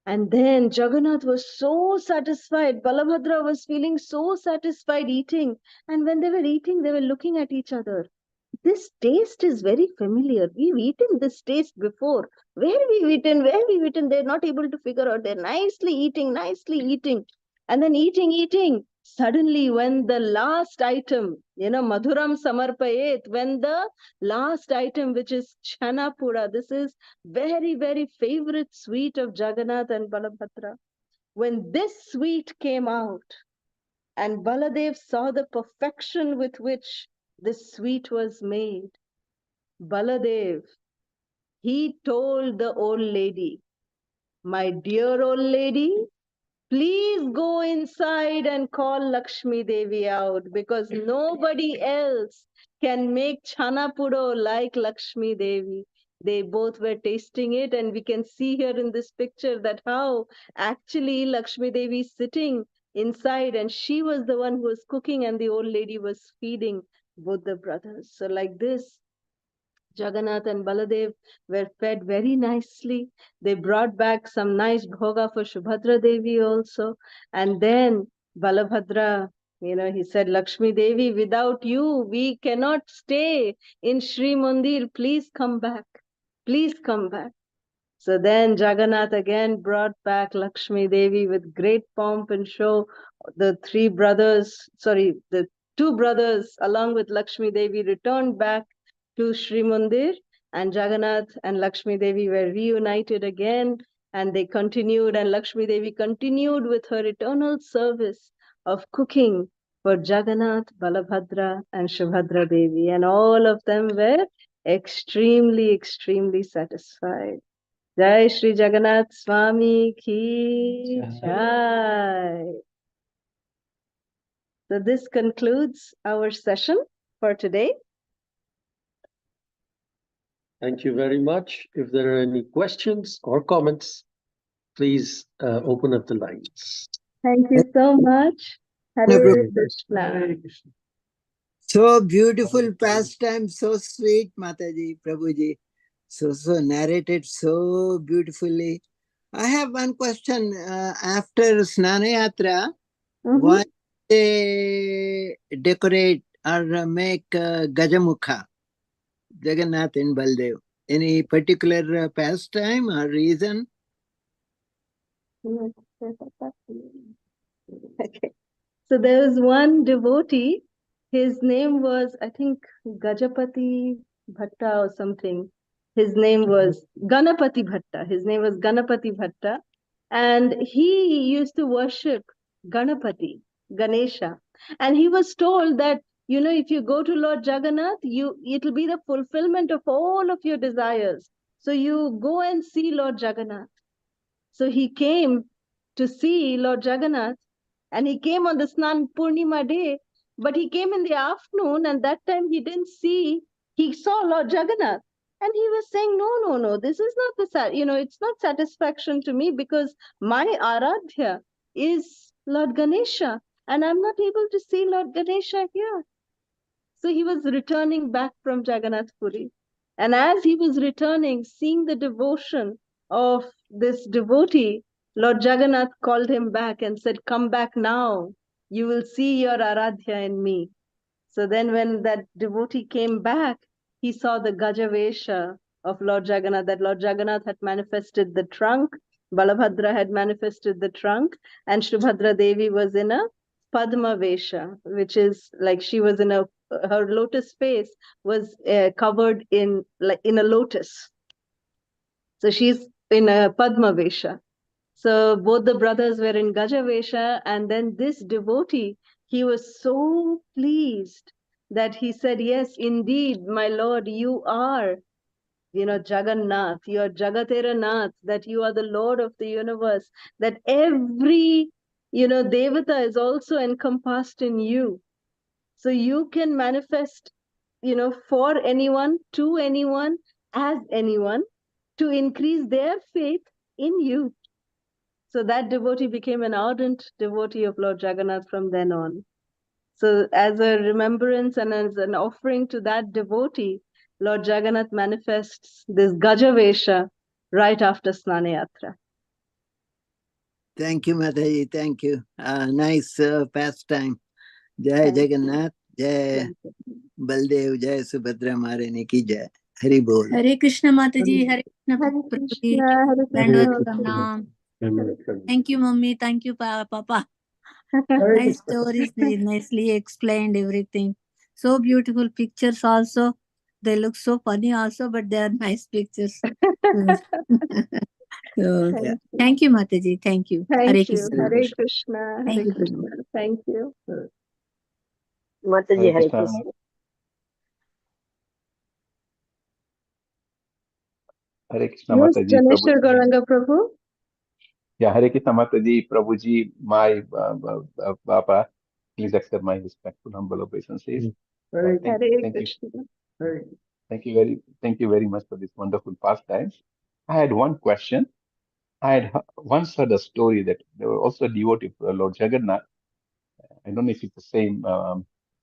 And then Jagannath was so satisfied. Balabhadra was feeling so satisfied eating. And when they were eating, they were looking at each other. This taste is very familiar. We've eaten this taste before. Where we've eaten, they're not able to figure out. They're nicely eating. And then eating. Suddenly, when the last item, Madhuram Samarpayet, when the last item, which is Chana Pura, this is very, very favorite sweet of Jagannath and Balabhadra. When this sweet came out, and Baladev saw the perfection with which this sweet was made, Baladev, he told the old lady, my dear old lady, please go inside and call Lakshmi Devi out, because nobody else can make Chana Puro like Lakshmi Devi. They both were tasting it, and we can see here in this picture that how actually Lakshmi Devi is sitting inside, and she was the one who was cooking and the old lady was feeding both the brothers. So like this, Jagannath and Baladev were fed very nicely. They brought back some nice bhoga for Subhadra Devi also. And then Balabhadra, he said, Lakshmi Devi, without you, we cannot stay in Sri Mandir. Please come back. So then Jagannath again brought back Lakshmi Devi with great pomp and show. The two brothers along with Lakshmi Devi returned back to Sri Mandir, and Jagannath and Lakshmi Devi were reunited again, and they continued, and Lakshmi Devi continued with her eternal service of cooking for Jagannath, Balabhadra and Subhadra Devi, and all of them were extremely, extremely satisfied. Jai Shri Jagannath Swami Ki Jai. So this concludes our session for today. Thank you very much. If there are any questions or comments, please open up the lines. Thank you so much. Hare Krishna. Hare Krishna. So beautiful pastime, so sweet, Mataji, Prabhuji. So narrated so beautifully. I have one question. After Snana Yatra, why they decorate or make Gajamukha, Jagannath and Baldev? Any particular pastime or reason? Okay. So there was one devotee, his name was, I think, Gajapati Bhatta or something. His name was Ganapati Bhatta. His name was Ganapati Bhatta. And he used to worship Ganapati, Ganesha. And he was told that, you know, if you go to Lord Jagannath, it'll be the fulfillment of all of your desires. So you go and see Lord Jagannath. So he came to see Lord Jagannath, and he came on the Snan Purnima day, but he came in the afternoon, and that time he didn't see, he saw Lord Jagannath. And he was saying, no, this is not it's not satisfaction to me, because my Aradhya is Lord Ganesha, and I'm not able to see Lord Ganesha here. So he was returning back from Jagannath Puri. And as he was returning, seeing the devotion of this devotee, Lord Jagannath called him back and said, "Come back now. You will see your Aradhya in me." So then when that devotee came back, he saw the Gajavesha of Lord Jagannath, that Lord Jagannath had manifested the trunk, Balabhadra had manifested the trunk, and Subhadra Devi was in a Padma Vesha, which is like she was in her lotus face was covered in a lotus. So she's in a Padma Vesha. So both the brothers were in Gajavesha, and then this devotee, he was so pleased that he said, "Yes, indeed, my Lord, you are, Jagannath, you are Jagateranath, that you are the Lord of the universe, that every, Devata is also encompassed in you. So you can manifest, for anyone, to anyone, as anyone, to increase their faith in you." So that devotee became an ardent devotee of Lord Jagannath from then on. So as a remembrance and as an offering to that devotee, Lord Jagannath manifests this Gajavesha right after Snana Yatra. Thank you, Mataji. Thank you. Nice pastime. Jai Thank you. Jagannath, Jai Baldev, Jai Subhadra Maharani ki Jai. Hari Bol. Hare Krishna Mataji, Hare Krishna Hare Prabhuji. Krishna, Hare Dandavata Krishna. Pranam. Thank you, Mummy. Thank you, Papa. Hare Nice Krishna. stories, nicely explained everything. So beautiful pictures also. They look so funny also, but they are nice pictures. So, thank you, Mataji. Thank you. Hare Thank you. Krishna. Hare Krishna. Thank Hare you, Krishna. Prabhu. Thank you. Mataji, Hare Krishna. Krishna. Hare Krishna Yes, Mataji, Janeshwar Prabhuji. Gauranga Prabhu. Yeah, Hare Krishna Mataji, Prabhuji, my Papa. Please accept my respectful, humble obeisances. Hare Thank Hare you, Krishna. Hare thank you very much for this wonderful pastime. I had one question. I had once heard a story that there were also a devotee of Lord Jagannath. I don't know if it's the same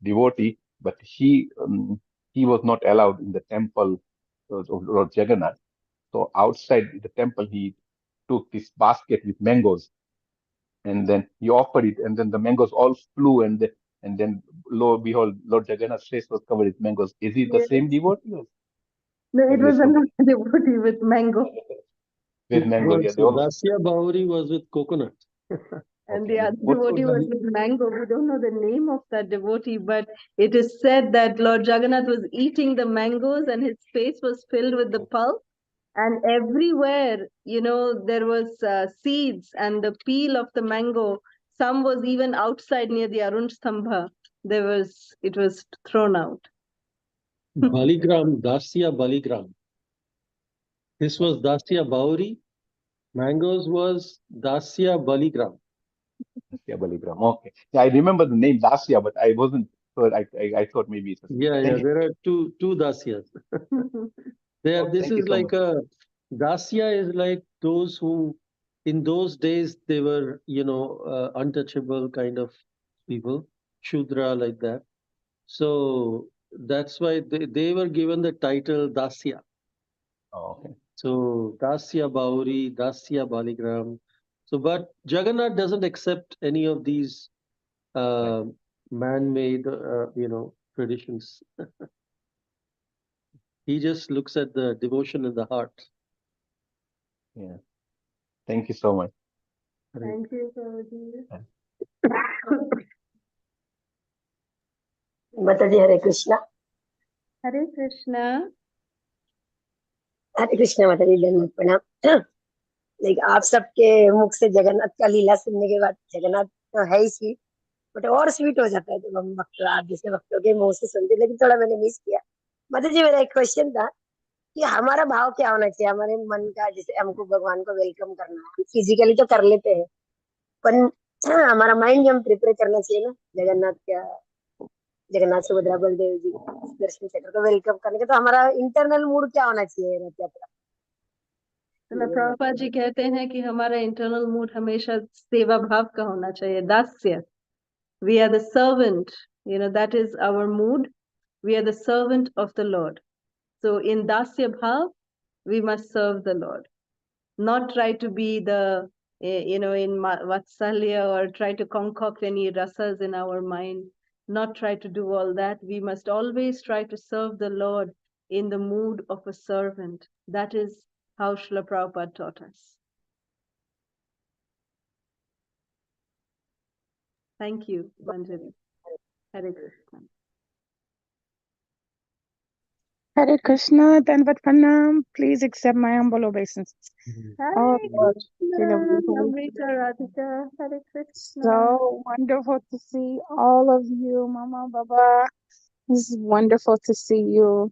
devotee, but he was not allowed in the temple of Lord Jagannath. So outside the temple, he took this basket with mangoes, and then he offered it, and then the mangoes all flew, and then lo and behold, Lord Jagannath's face was covered with mangoes. Is it the Yes. same devotee? Or No, it is was it somebody another devotee with mango. with mangoes? Yeah, they So all. Dasia Bauri was with coconut. And Okay. the other What devotee was with mango. We don't know the name of that devotee, but it is said that Lord Jagannath was eating the mangoes and his face was filled with the pulp. And everywhere, there was seeds and the peel of the mango. Some was even outside near the Arun Stambha. It was thrown out. Baligram, Dasia Baligram. This was Dasia Bauri. Mangoes was Dasia Baligram. Yeah, Baligram. Okay. Yeah, I remember the name Dasia, but I wasn't sure. I thought maybe it's the same. Yeah, there are two Dasias. This Thank you is so like much. Dasia is like those who, in those days, they were, untouchable kind of people, Shudra like that. So that's why they were given the title Dasia. Oh, okay. So Dasia Bauri, Dasia Baligram. So, but Jagannath doesn't accept any of these uh, man-made, traditions. He just looks at the devotion in the heart. Yeah. Thank you so much. Thank you, Prabhuji. माताजी हरे Krishna Hare Krishna. माताजी धन्यवाद प्रणाम like आप सबके मुख से जगन्नाथ का लीला सुनने के बाद जगन्नाथ तो है ही स्वीट बट और स्वीट हो जाता है जब हम भक्त आप जैसे भक्तों के मुंह से सुनते, लेकिन थोड़ा मैंने मिस किया। माताजी मेरा एक क्वेश्चन था कि हमारा भाव क्या होना चाहिए हमारे मन का, जैसे हमको भगवान को वेलकम करना है, फिजिकली तो कर लेते हैं पर हमारा माइंड हम प्रिपेयर करना चाहिए ना जगन्नाथ सुभद्रा बलदेव जी दर्शन चक्र को वेलकम करने का, तो हमारा इंटरनल मूड क्या होना चाहिए रथ यात्रा? तो प्रभुपाद जी कहते हैं कि हमारा इंटरनल मूड हमेशा सेवा भाव का होना चाहिए, दास्य. We are the servant, that is our mood. We are the servant of the Lord. So in Dasya Bhav, we must serve the Lord. Not try to be the, in Vatsalya or try to concoct any rasas in our mind. Not try to do all that. We must always try to serve the Lord in the mood of a servant. That is how Srila Prabhupada taught us. Thank you, Manjari. Hare Krishna. Hare Krishna, Danvat Pranam. Please accept my humble obeisances. Hare Oh, Krishna, Amrita Radhika, Hare Krishna. so wonderful to see all of you, Mama, Baba. It's wonderful to see you.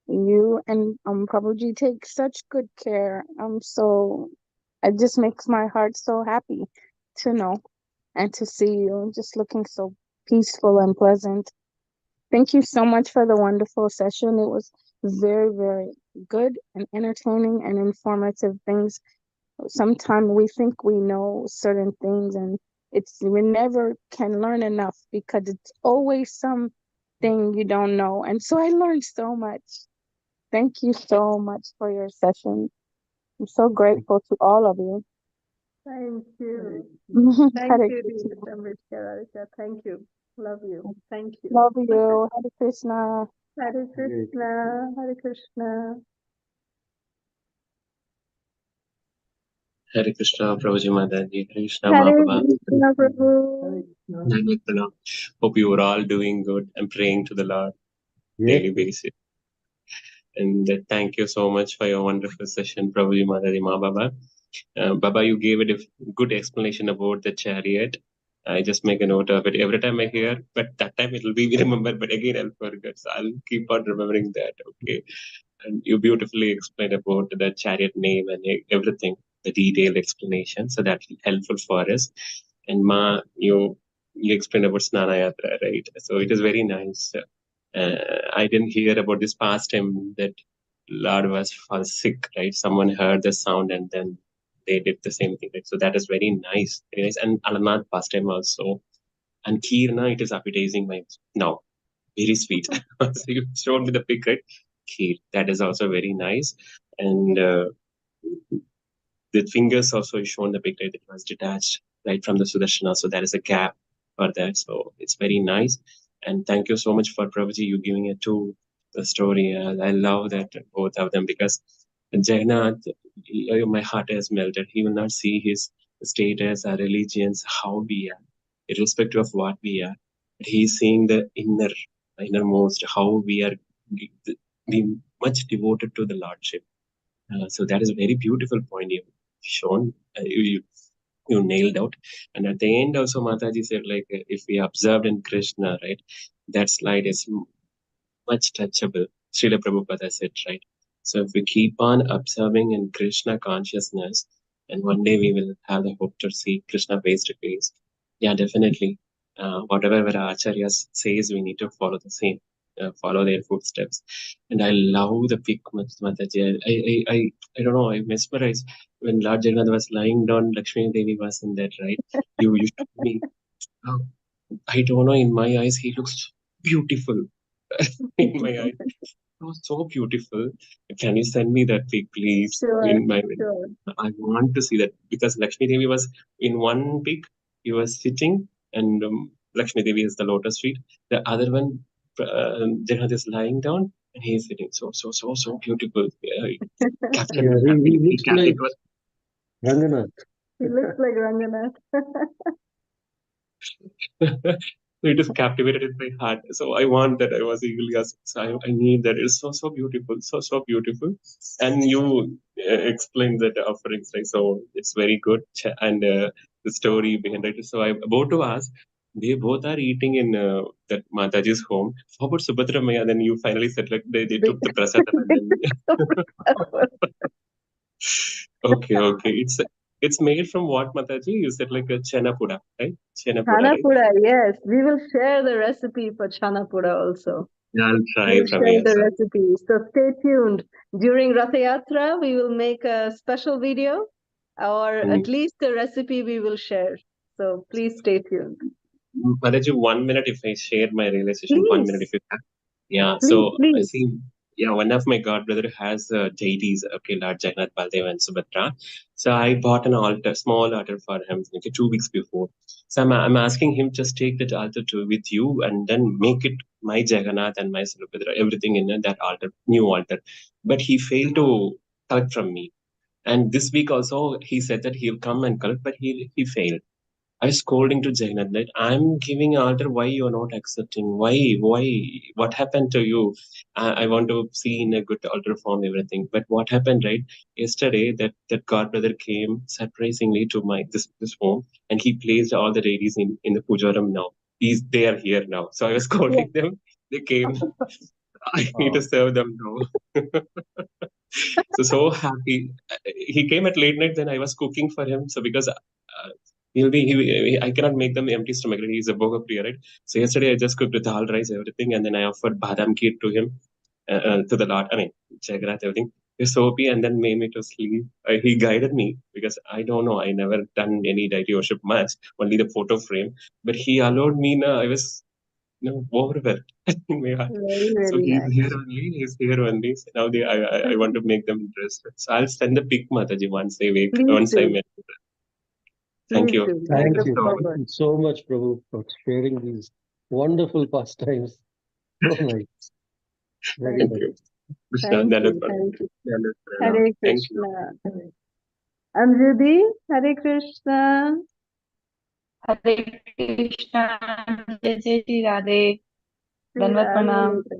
You and Prabhuji take such good care. So it just makes my heart so happy to know and to see you just looking so peaceful and pleasant. Thank you so much for the wonderful session. It was very, very good and entertaining and informative things. Sometimes we think we know certain things and we never can learn enough because it's always something you don't know. And so I learned so much. Thank you so much for your session. I'm so grateful to all of you. Thank you. Hare Thank you, Krishna. dear Amrita Radhika. Thank you. Love you. Thank you. Love you. Hare Krishna. Hare Krishna. Hare Krishna. Hare Krishna, Prabhuji Mataji, Hare Krishna, Hare Mahababa. Krishna, Prabhu. Namaste Pranam. Hope you are all doing good and praying to the Lord daily basis. And thank you so much for your wonderful session, Prabhuji Mataji, Mahababa. Baba, you gave a good explanation about the chariot. I just make a note of it every time I hear, but that time it will be remembered, but again I'll forget. So I'll keep on remembering that. Okay. And you beautifully explained about the chariot name and everything, the detailed explanation. So that's helpful for us. And Ma, you explained about Snana Yatra, right? So it is very nice. I didn't hear about this past time that Lord was sick, right? Someone heard the sound and then they did the same thing, right? So that is very nice, very nice. And Alarnath past time also. And Kirna, it is appetizing my now. Very sweet. So you showed me the pic, right? Kheer. That is also very nice. And the fingers also shown the pic, right? It was detached right from the Sudarshana. So there is a gap for that. So it's very nice. And thank you so much for Prabhuji, you giving it to the story. I love that both of them because Jagannath, my heart has melted. He will not see his status or religions, how we are, irrespective of what we are. But he's seeing the innermost, how we are being much devoted to the Lordship. So that is a very beautiful point you've shown. You nailed out. And at the end also Mataji said like if we observed in Krishna, right, that slide is much touchable. Srila Prabhupada said, right? So if we keep on observing in Krishna consciousness, and one day we will have the hope to see Krishna face to face. Yeah, definitely. Whatever our acharyas says, we need to follow the same, follow their footsteps. And I love the pic, Mataji. I don't know. I mesmerized when Lord Jagannath was lying down. Lakshmi Devi was in that, right? You told me. Oh, I don't know, in my eyes, he looks beautiful. In my eyes, he was so beautiful. Can you send me that pic, please? Sure, sure. I want to see that because Lakshmi Devi was in one pic, he was sitting, and Lakshmi Devi is the lotus feet. The other one, Jagannath is lying down, and he is sitting. So beautiful. Captured Yeah, that he pic. looks It like was Ranganath. He looks like Ranganath. it just captivated in my heart. So I want that. I was eagerly asking. So I need that. It's so beautiful, so beautiful. And you explained that offerings, right? So it's very good. And the story behind it. So I'm about to ask. They both are eating in that Mataji's home. How about Subhadra Maya? Then you finally said like they took the prasadam and then. Okay. It's made from what, Mataji? You said like a chana puda, right? Chana puda, right? Chanapura, yes. We will share the recipe for Chanapura also. Yeah, I'll try We'll from share here, the sir. recipe. So stay tuned. During Rath Yatra, we will make a special video, or at least a recipe we will share. So please stay tuned. Mataji, 1 minute if I share my realization, 1 minute if Please, you have. Yeah, please, so I please. see, yeah, one of my god brother has deities, okay, Lord Jagannath, Baldev, and Subhadra. So I bought an altar, small altar for him, okay, 2 weeks before. So I'm asking him just take that altar to with you and then make it my Jagannath and my Subhadra, everything in that altar, new altar. But he failed to collect from me. And this week also he said that he'll come and collect, but he failed. I was scolding to Jagannath that I'm giving altar. Why you are not accepting? Why? What happened to you? I want to see in a good altar form everything. But what happened, right? Yesterday, that god brother came surprisingly to my this home, and he placed all the ladies in the pujaram now. They are here now. So I was scolding them. They came. I need to serve them now. So happy. He came at late night. Then I was cooking for him. So because I cannot make them empty stomach. Right? He's a boga priya, right? So yesterday I just cooked with dal rice, everything, and then I offered badam kheer to him, to the Lord. I mean, Jaganath, everything. He was so happy and then made me to sleep. He guided me because I don't know. I never done any deity worship much, only the photo frame. But he allowed me. I was overwhelmed in my heart. Very, So very he's nice. here only. He's here only. So now I want to make them interested. So I'll send the pic, Mataji, once I wake, Please once I do. met. Thank Please you. do. Thank I you Thank look you. so much. Thank forward. you so much, Prabhu, for sharing these wonderful pastimes. So nice. Very Thank nice. you. Krishna, Thank Dandavat you. Pranam. Thank you. Dandavat Pranam. Hare Thank you. Krishna. Anjali, Hare Krishna. हरे कृष्णा जय जय Shri Radhe Sri दंडवत प्रणाम Radhe.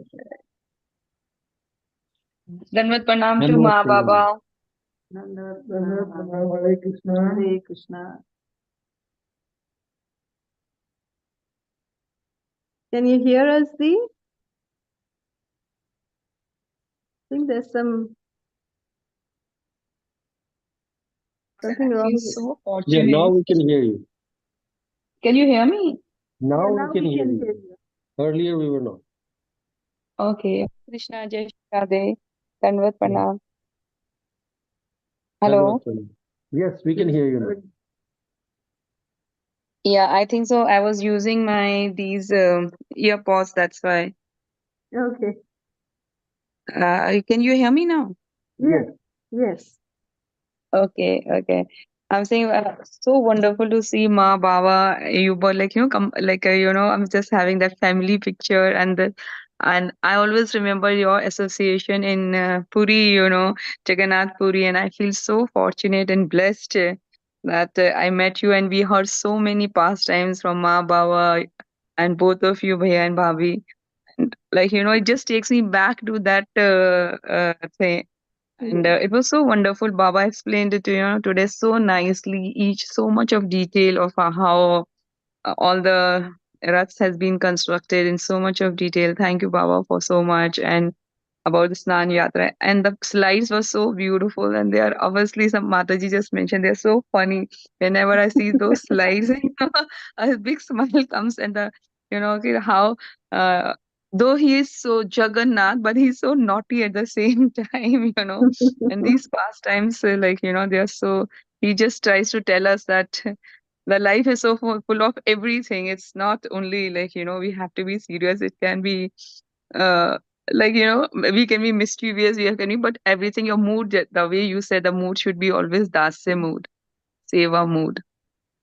दंडवत प्रणाम to Dandavat माँ pranam. Baba Hare Krishna. Hare Krishna. Can you hear us, Dee? I think there's something I wrong. feel so Yeah, now fortunate. we can hear you. Can you hear me? Now Yeah, we now can we hear can you. hear you. Earlier we were not. Okay. Krishna जय श्री राधे दंडवत Yeah. प्रणाम Hello. Dandavat pranam. Yes, we can hear you now. Yeah, I think so. I was using my these earpods. That's why. Okay. Can you hear me now? Yes. Yes. Okay. I'm saying so wonderful to see Ma Baba. You were like come like I'm just having that family picture and I always remember your association in Puri, Jagannath Puri, and I feel so fortunate and blessed that I met you and we heard so many pastimes from Ma Baba and both of you, Bhaiya and Bhabhi. And like it just takes me back to that thing and it was so wonderful. Baba explained it, today so nicely, each so much of detail of how all the Raths has been constructed in so much of detail. Thank you, Baba, for so much. And about the Snana Yatra. And the slides were so beautiful. And they are obviously, some Mataji just mentioned, they're so funny. Whenever I see those slides, a big smile comes and okay, how, uh, though he is so Jagannath, but he's so naughty at the same time. And these pastimes, they are so, he just tries to tell us that the life is so full of everything. It's not only like, we have to be serious. It can be uh like, we can be mischievous, can be, but everything, your mood, the way you said, the mood should be always Dasya mood, Seva mood.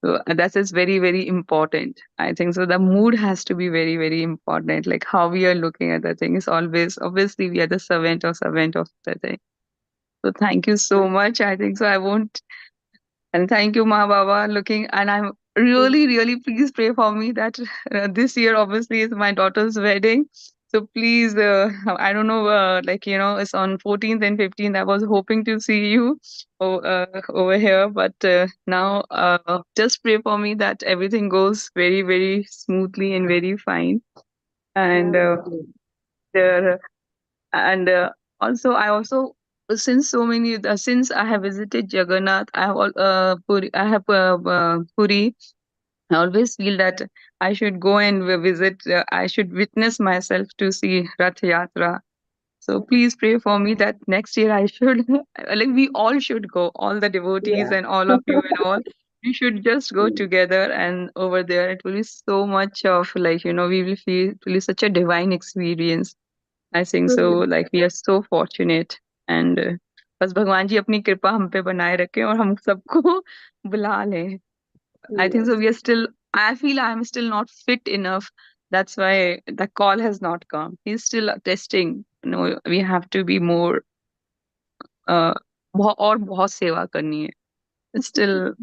So that is very, very important. I think so. The mood has to be very, very important. Like how we are looking at the thing is always, obviously, we are the servant of the thing. So thank you so much. I think so. I won't. And thank you, Ma Baba. Looking, and I'm really, really, please pray for me that this year, obviously, is my daughter's wedding. So please, I don't know, it's on 14th and 15th. I was hoping to see you over here, but now just pray for me that everything goes very, very smoothly and very fine. And there, and also I also, since so many since I have visited Jagannath, I have Puri. I always feel that I should go and visit. I should witness myself to see Rath Yatra. So please pray for me that next year I should, like we all should go, all the devotees and all of you and all. We should just go together and over there. It will be so much of like, we will feel, it will be such a divine experience. I think so. Like we are so fortunate, and बस भगवान जी अपनी कृपा हम पे बनाए रखें और हम सबको बुला लें. I think so. We are still. I feel I am still not fit enough. That's why the call has not come. He's still testing. We have to be more. और बहुत सेवा करनी है. It's still.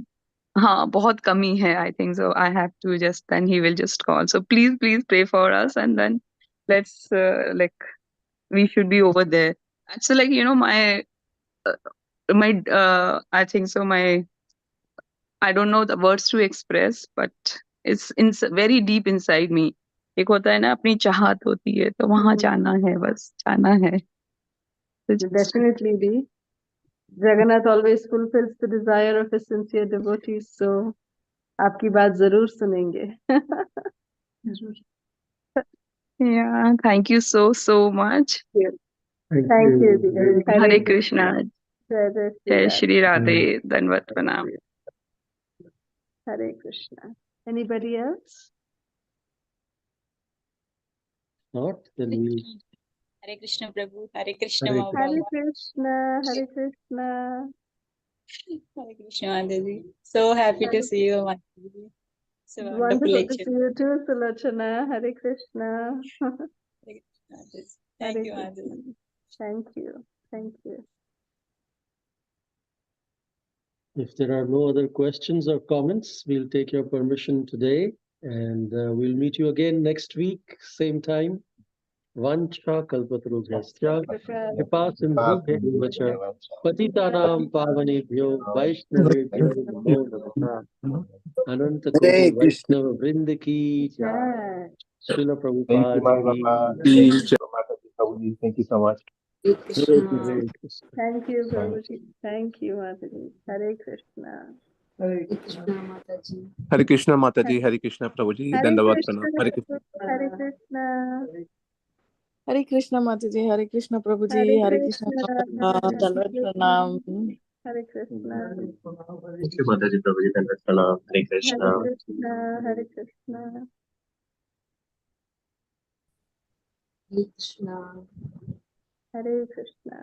हाँ, बहुत कमी है. I think so. I have to just. Then he will just call. So please, please pray for us, and then let's we should be over there. So like my I think so my I don't know the words to express, but it's in very deep inside me. एक होता है ना अपनी चाहत होती है तो वहां जाना है, बस जाना है. Definitely be. Jagannath always fulfills the desire of his sincere devotees, so आपकी बात जरूर सुनेंगे. Yeah, thank you so much. Thank you, dear. Hare Krishna. Jai Radhe. Shri Radhe. Dandavat Pranam. Hare Krishna. Anybody else? Not, then we'll. Hare Krishna Prabhu, Hare Krishna Hare Baba. Hare Krishna, Hare Krishna. Hare Krishna Mataji. So happy to see you, Mataji. It's a wonderful Wonderful to lecture. see you too, Sulochana. Hare Krishna. Thank you, Mataji. Thank you. Thank you. If there are no other questions or comments, we'll take your permission today, and we'll meet you again next week, same time. Vancha kalpatarubhyascha kripa sindhubhyo cha patitanam pavanebhyo vaishnavebhyo namo namaha. Ananta Hare Koti Krishna. Vaishnava Vrinda ki jai. Srila Thank you, Prabhupada Baba. ki Thank you, Mataji, Prabhuji. Thank you so much. Hare Krishna. Thank you, Prabhuji. Thank you, Mataji. Hare Krishna. Hare Hare Krishna Mataji, Hare Krishna Prabhuji, Hare Dandavat Krishna. Pranam. Hare Krishna. Hare Krishna. Hare Krishna Mataji, Hare Krishna Prabhuji, Hare Hare Krishna. Krishna Dandavat Pranam. Hare Krishna. Thank you, Mataji Prabhuji. Dandavat Pranam. Hare Krishna. Hare Krishna. Hare Krishna. Krishna. Hare Krishna.